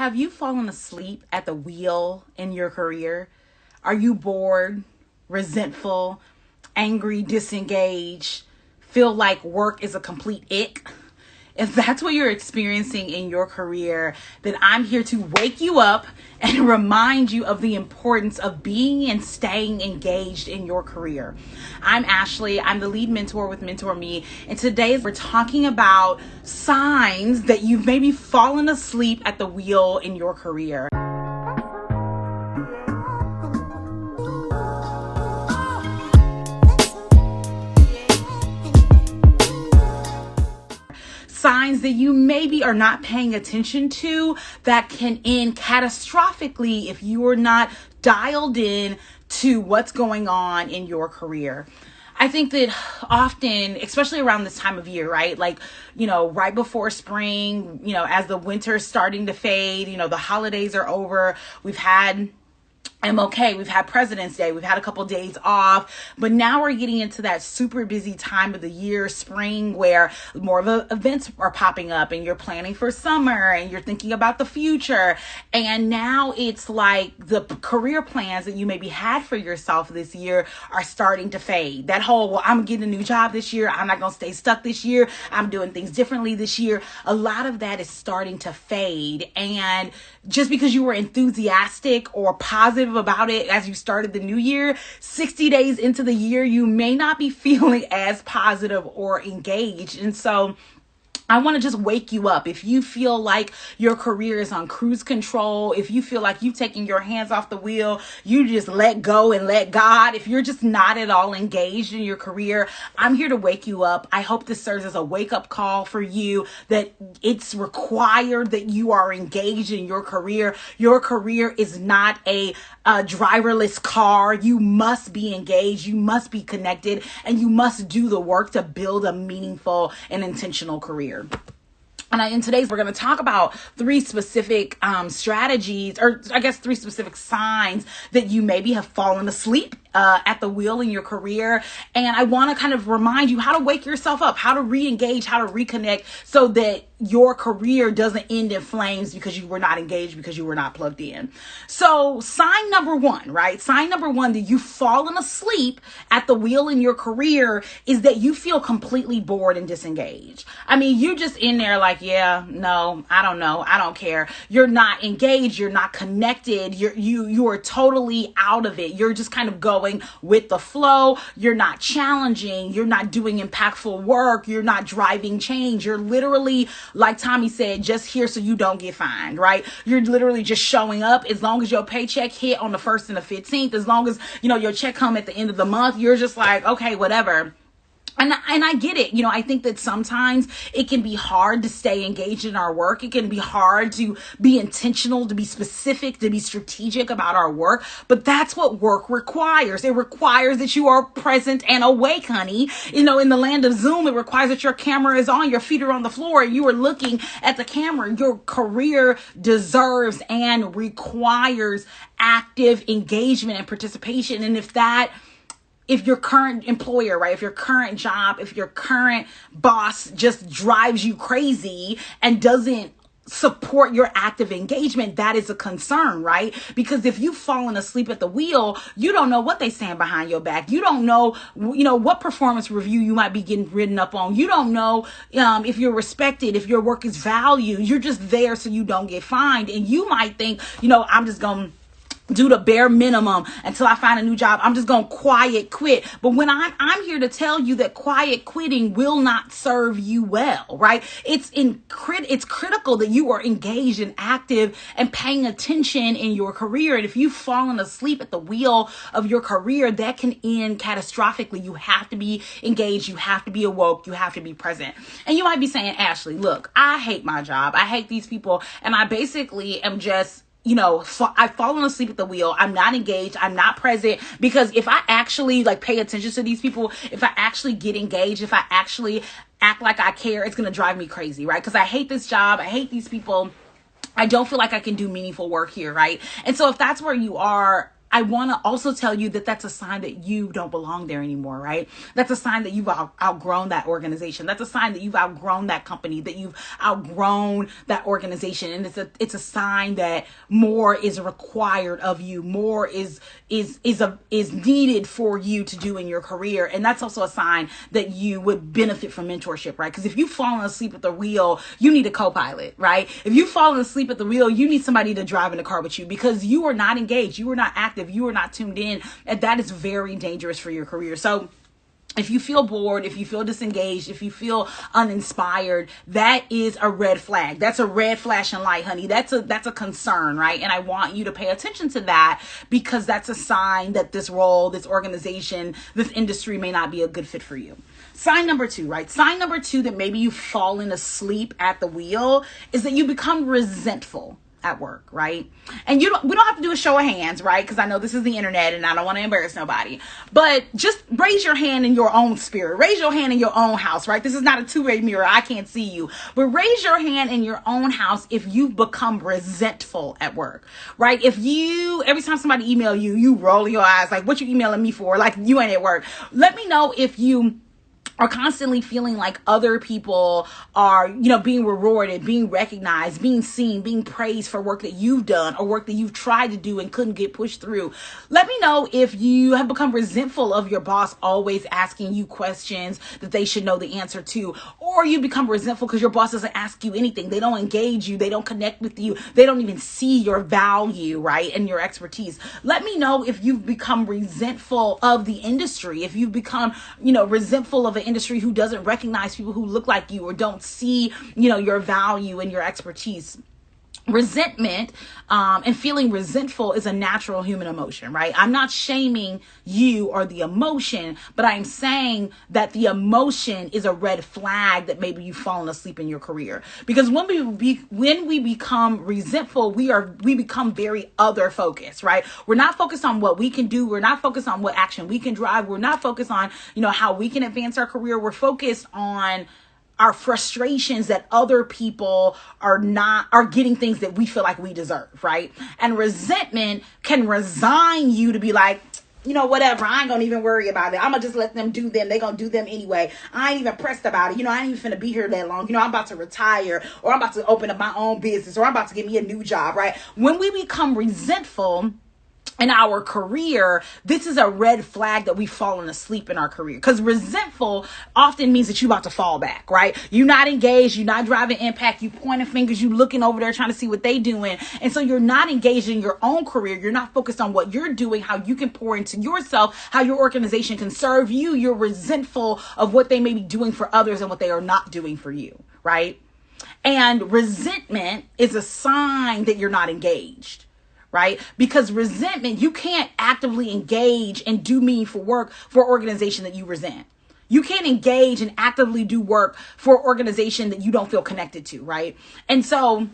Have you fallen asleep at the wheel in your career? Are you bored, resentful, angry, disengaged, feel like work is a complete ick? If that's what you're experiencing in your career, then I'm here to wake you up and remind you of the importance of being and staying engaged in your career. I'm Ashley. I'm the lead mentor with Mentor Me. And today we're talking about signs that you've maybe fallen asleep at the wheel in your career. Signs that you maybe are not paying attention to that can end catastrophically if you are not dialed in to what's going on in your career. I think that often, especially around this time of year, right? Right before spring, as the winter's starting to fade, the holidays are over. We've had MLK, we've had President's Day, we've had a couple days off, but now we're getting into that super busy time of the year, spring, where more of the events are popping up and you're planning for summer and you're thinking about the future. And now it's like the career plans that you maybe had for yourself this year are starting to fade. That whole, well, I'm getting a new job this year, I'm not going to stay stuck this year, I'm doing things differently this year. A lot of that is starting to fade. And just because you were enthusiastic or positive about it as you started the new year, 60 days into the year, you may not be feeling as positive or engaged. And so I want to just wake you up. If you feel like your career is on cruise control, if you feel like you've taken your hands off the wheel, you just let go and let God, if you're just not at all engaged in your career, I'm here to wake you up. I hope this serves as a wake-up call for you that it's required that you are engaged in your career. Your career is not a driverless car. You must be engaged, you must be connected, and you must do the work to build a meaningful and intentional career. And in today's, we're going to talk about three specific strategies, or I guess three specific signs that you maybe have fallen asleep at the wheel in your career. And I want to kind of remind you how to wake yourself up, how to re-engage, how to reconnect so that your career doesn't end in flames because you were not engaged, because you were not plugged in. So sign number one, right? Sign number one that you've fallen asleep at the wheel in your career is that you feel completely bored and disengaged. I mean, you're just in there like, yeah, no, I don't know, I don't care. You're not engaged, you're not connected, you are totally out of it. You're just kind of going with the flow. You're not challenging, you're not doing impactful work, you're not driving change. You're literally, like Tommy said, just here so you don't get fined, right? You're literally just showing up. As long as your paycheck hit on the 1st and the 15th, as long as, your check come at the end of the month, you're just like, okay, whatever. And I get it. I think that sometimes it can be hard to stay engaged in our work. It can be hard to be intentional, to be specific, to be strategic about our work. But that's what work requires. It requires that you are present and awake, honey. In the land of Zoom, it requires that your camera is on, your feet are on the floor, and you are looking at the camera. Your career deserves and requires active engagement and participation. And if your current employer, right, if your current job, if your current boss just drives you crazy and doesn't support your active engagement, that is a concern, right? Because if you've fallen asleep at the wheel, you don't know what they stand behind your back. You don't know, what performance review you might be getting written up on. You don't know if you're respected, if your work is valued. You're just there so you don't get fined. And you might think, I'm just going to do the bare minimum until I find a new job. I'm just going to quiet quit. But when I'm here to tell you that quiet quitting will not serve you well, right? It's critical that you are engaged and active and paying attention in your career. And if you've fallen asleep at the wheel of your career, that can end catastrophically. You have to be engaged. You have to be awoke. You have to be present. And you might be saying, Ashley, look, I hate my job. I hate these people. And I basically am just I've fallen asleep at the wheel. I'm not engaged. I'm not present, because if I actually pay attention to these people, if I actually get engaged, if I actually act like I care, it's going to drive me crazy, right? Because I hate this job. I hate these people. I don't feel like I can do meaningful work here, right? And so if that's where you are, I want to also tell you that that's a sign that you don't belong there anymore, right? That's a sign that you've outgrown that organization. That's a sign that you've outgrown that company, that you've outgrown that organization. And it's a sign that more is required of you. More is needed for you to do in your career. And that's also a sign that you would benefit from mentorship, right? Because if you've fallen asleep at the wheel, you need a co-pilot, right? If you've fallen asleep at the wheel, you need somebody to drive in the car with you, because you are not engaged. You are not active. You are not tuned in. And that is very dangerous for your career. So if you feel bored, if you feel disengaged, if you feel uninspired, that is a red flag. That's a red flashing light, honey. That's a concern, right? And I want you to pay attention to that, because that's a sign that this role, this organization, this industry may not be a good fit for you. Sign number 2, right? Sign number 2 that maybe you've fallen asleep at the wheel is that you become resentful at work, right? And we don't have to do a show of hands, right? Because I know this is the internet and I don't want to embarrass nobody. But just raise your hand in your own spirit. Raise your hand in your own house, right? This is not a two-way mirror. I can't see you. But raise your hand in your own house if you've become resentful at work, right? If every time somebody email you, you roll your eyes like, what you emailing me for? Like, you ain't at work. Let me know if you are constantly feeling like other people are, being rewarded, being recognized, being seen, being praised for work that you've done or work that you've tried to do and couldn't get pushed through. Let me know if you have become resentful of your boss always asking you questions that they should know the answer to, or you become resentful because your boss doesn't ask you anything. They don't engage you. They don't connect with you. They don't even see your value, right? And your expertise. Let me know if you've become resentful of the industry, if you've become, resentful of an industry who doesn't recognize people who look like you or don't see, your value and your expertise. Resentment and feeling resentful is a natural human emotion, right? I'm not shaming you or the emotion, but I'm saying that the emotion is a red flag that maybe you've fallen asleep in your career. Because when we become resentful, we become very other focused, right? We're not focused on what we can do. We're not focused on what action we can drive. We're not focused on, how we can advance our career. We're focused on our frustrations that other people are getting things that we feel like we deserve, right? And resentment can resign you to be like, whatever, I ain't gonna even worry about it. I'm gonna just let them do them. They gonna do them anyway. I ain't even pressed about it. I ain't even finna be here that long. I'm about to retire, or I'm about to open up my own business, or I'm about to get me a new job, right? When we become resentful in our career, this is a red flag that we've fallen asleep in our career. Because resentful often means that you're about to fall back, right? You're not engaged. You're not driving impact. You pointing fingers. You looking over there trying to see what they doing. And so you're not engaged in your own career. You're not focused on what you're doing, how you can pour into yourself, how your organization can serve you. You're resentful of what they may be doing for others and what they are not doing for you, right? And resentment is a sign that you're not engaged. Right? Because resentment, you can't actively engage and do meaningful work for an organization that you resent. You can't engage and actively do work for an organization that you don't feel connected to, right? And so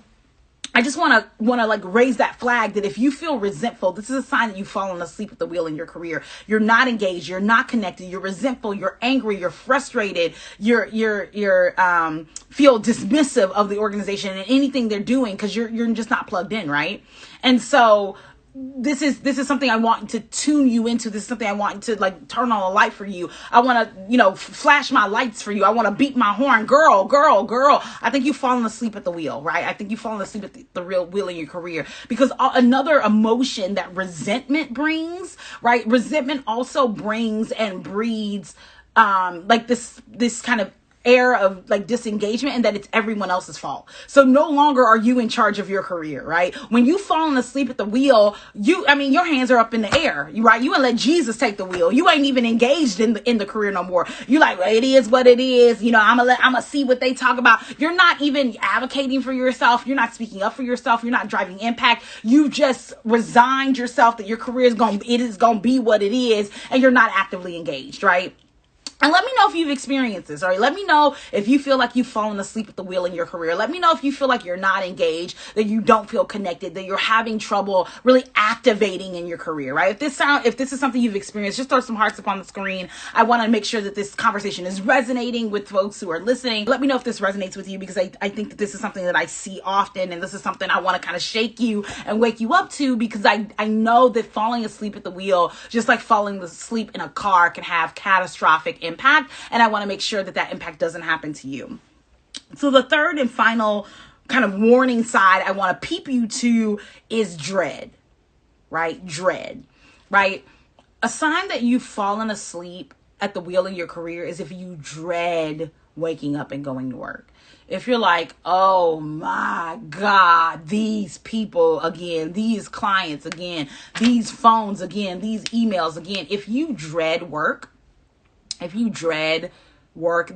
I just want to raise that flag that if you feel resentful, this is a sign that you've fallen asleep at the wheel in your career. You're not engaged. You're not connected. You're resentful. You're angry. You're frustrated. You're feel dismissive of the organization and anything they're doing because you're just not plugged in, right? And so this is something I want to tune you into. This is something I want to turn on a light for you. I want to, flash my lights for you. I want to beat my horn. Girl. I think you've fallen asleep at the wheel, right? I think you've fallen asleep at the real wheel in your career, because another emotion that resentment brings, right? Resentment also brings and breeds, this kind of air of disengagement, and that it's everyone else's fault. So no longer are you in charge of your career, right? When you've fallen asleep at the wheel, your hands are up in the air, right? You ain't let Jesus take the wheel. You ain't even engaged in the career no more. You well, it is what it is. I'm gonna see what they talk about. You're not even advocating for yourself. You're not speaking up for yourself. You're not driving impact. You just resigned yourself that your career is gonna be what it is, and you're not actively engaged, right? And let me know if you've experienced this, all right? Let me know if you feel like you've fallen asleep at the wheel in your career. Let me know if you feel like you're not engaged, that you don't feel connected, that you're having trouble really activating in your career, right? If this is something you've experienced, just throw some hearts up on the screen. I want to make sure that this conversation is resonating with folks who are listening. Let me know if this resonates with you, because I think that this is something that I see often, and this is something I want to kind of shake you and wake you up to, because I know that falling asleep at the wheel, just like falling asleep in a car, can have catastrophic impact, and I want to make sure that that impact doesn't happen to you. So the third and final kind of warning side I want to peep you to is dread, right? Dread, right? A sign that you've fallen asleep at the wheel of your career is if you dread waking up and going to work. If you're like, oh my God, these people again, these clients again, these phones again, these emails again. If you dread work,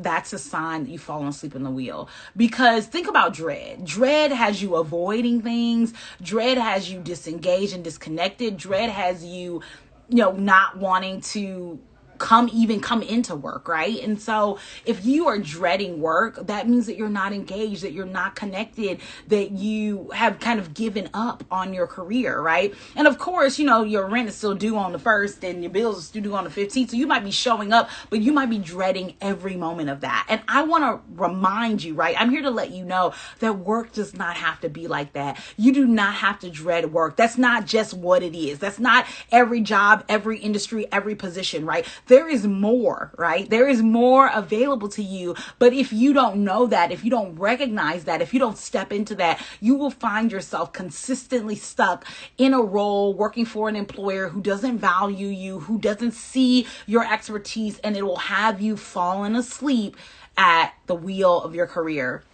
that's a sign that you've fallen asleep in the wheel. Because think about dread. Dread has you avoiding things. Dread has you disengaged and disconnected. Dread has you, not wanting to come into work, right? And so if you are dreading work, that means that you're not engaged, that you're not connected, that you have kind of given up on your career, right? And of course, your rent is still due on the 1st and your bills are still due on the 15th. So you might be showing up, but you might be dreading every moment of that. And I want to remind you, right? I'm here to let you know that work does not have to be like that. You do not have to dread work. That's not just what it is. That's not every job, every industry, every position, right? There is more, right? There is more available to you. But if you don't know that, if you don't recognize that, if you don't step into that, you will find yourself consistently stuck in a role working for an employer who doesn't value you, who doesn't see your expertise, and it will have you falling asleep at the wheel of your career.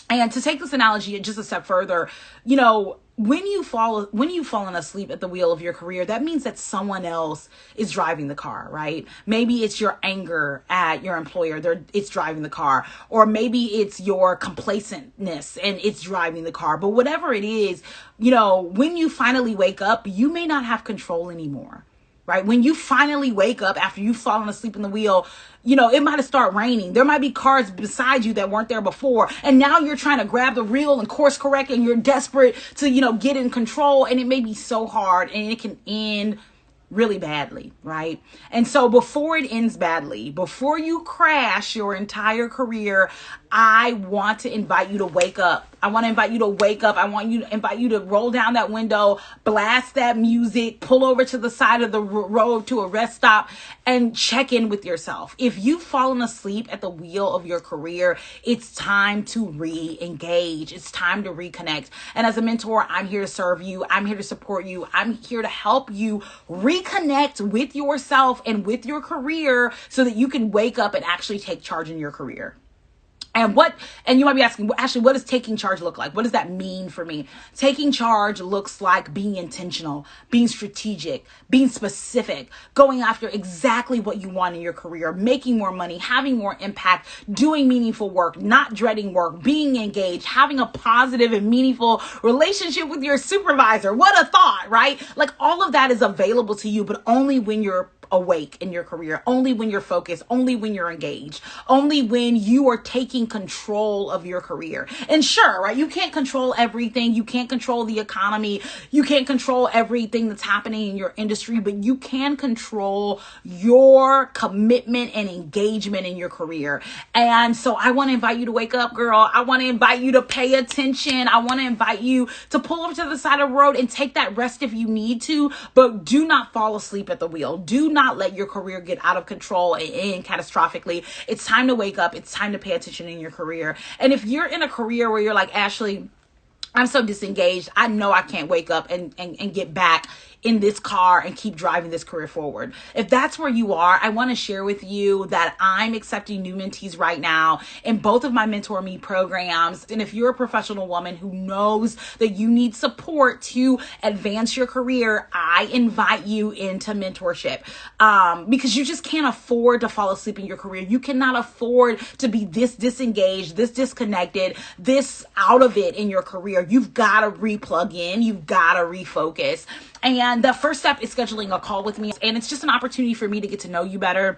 And to take this analogy just a step further, when you've fallen asleep at the wheel of your career, that means that someone else is driving the car, right? Maybe it's your anger at your employer, it's driving the car. Or maybe it's your complacentness and it's driving the car. But whatever it is, when you finally wake up, you may not have control anymore. Right? When you finally wake up after you've fallen asleep in the wheel, it might have started raining. There might be cars beside you that weren't there before. And now you're trying to grab the wheel and course correct, and you're desperate to, get in control. And it may be so hard, and it can end really badly, right? And so before it ends badly, before you crash your entire career, I want to invite you to wake up. I want to invite you to wake up. I want you to invite you to roll down that window, blast that music, pull over to the side of the road to a rest stop, and check in with yourself. If you've fallen asleep at the wheel of your career, it's time to re-engage. It's time to reconnect. And as a mentor, I'm here to serve you. I'm here to support you. I'm here to help you reconnect with yourself and with your career so that you can wake up and actually take charge in your career. And you might be asking, well, Ashley, what does taking charge look like? What does that mean for me? Taking charge looks like being intentional, being strategic, being specific, going after exactly what you want in your career, making more money, having more impact, doing meaningful work, not dreading work, being engaged, having a positive and meaningful relationship with your supervisor. What a thought, right? Like all of that is available to you, but only when you're awake in your career, only when you're focused, only when you're engaged, only when you are taking control of your career. And sure, right, you can't control everything. You can't control the economy. You can't control everything that's happening in your industry, but you can control your commitment and engagement in your career. And so I want to invite you to wake up, girl. I want to invite you to pay attention. I want to invite you to pull over to the side of the road and take that rest if you need to, but do not fall asleep at the wheel. Do not let your career get out of control and end catastrophically. It's time to wake up. It's time to pay attention in your career. And if you're in a career where you're like, Ashley, I'm so disengaged, I know I can't wake up and get back in this car and keep driving this career forward. If that's where you are, I want to share with you that I'm accepting new mentees right now in both of my Mentor Me programs. And if you're a professional woman who knows that you need support to advance your career, I invite you into mentorship because you just can't afford to fall asleep in your career. You cannot afford to be this disengaged, this disconnected, this out of it in your career. You've got to replug in. You've got to refocus. And the first step is scheduling a call with me. And it's just an opportunity for me to get to know you better,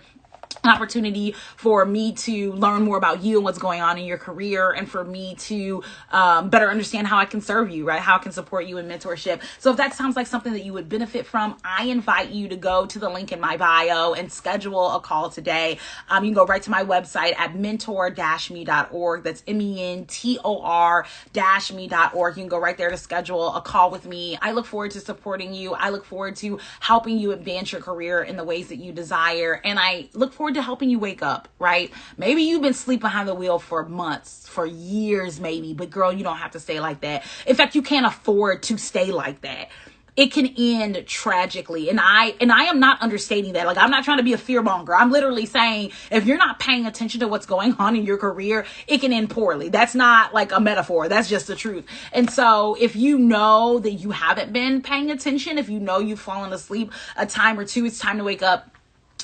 opportunity for me to learn more about you and what's going on in your career, and for me to better understand how I can serve you, right? How I can support you in mentorship. So if that sounds like something that you would benefit from, I invite you to go to the link in my bio and schedule a call today. You can go right to my website at mentor-me.org. That's mentor-me.org. You can go right there to schedule a call with me. I look forward to supporting you. I look forward to helping you advance your career in the ways that you desire. And I look forward to helping you wake up, right? Maybe you've been asleep behind the wheel for months, for years maybe, but girl, you don't have to stay like that. In fact, you can't afford to stay like that. It can end tragically. And I am not understating that. Like, I'm not trying to be a fearmonger. I'm literally saying, if you're not paying attention to what's going on in your career, it can end poorly. That's not like a metaphor. That's just the truth. And so if you know that you haven't been paying attention, if you know you've fallen asleep a time or two, it's time to wake up.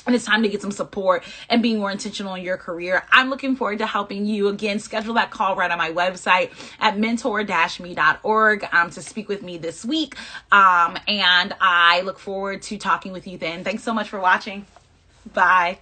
And it's time to get some support and being more intentional in your career. I'm looking forward to helping you. Again, schedule that call right on my website at mentor-me.org to speak with me this week. And I look forward to talking with you then. Thanks so much for watching. Bye.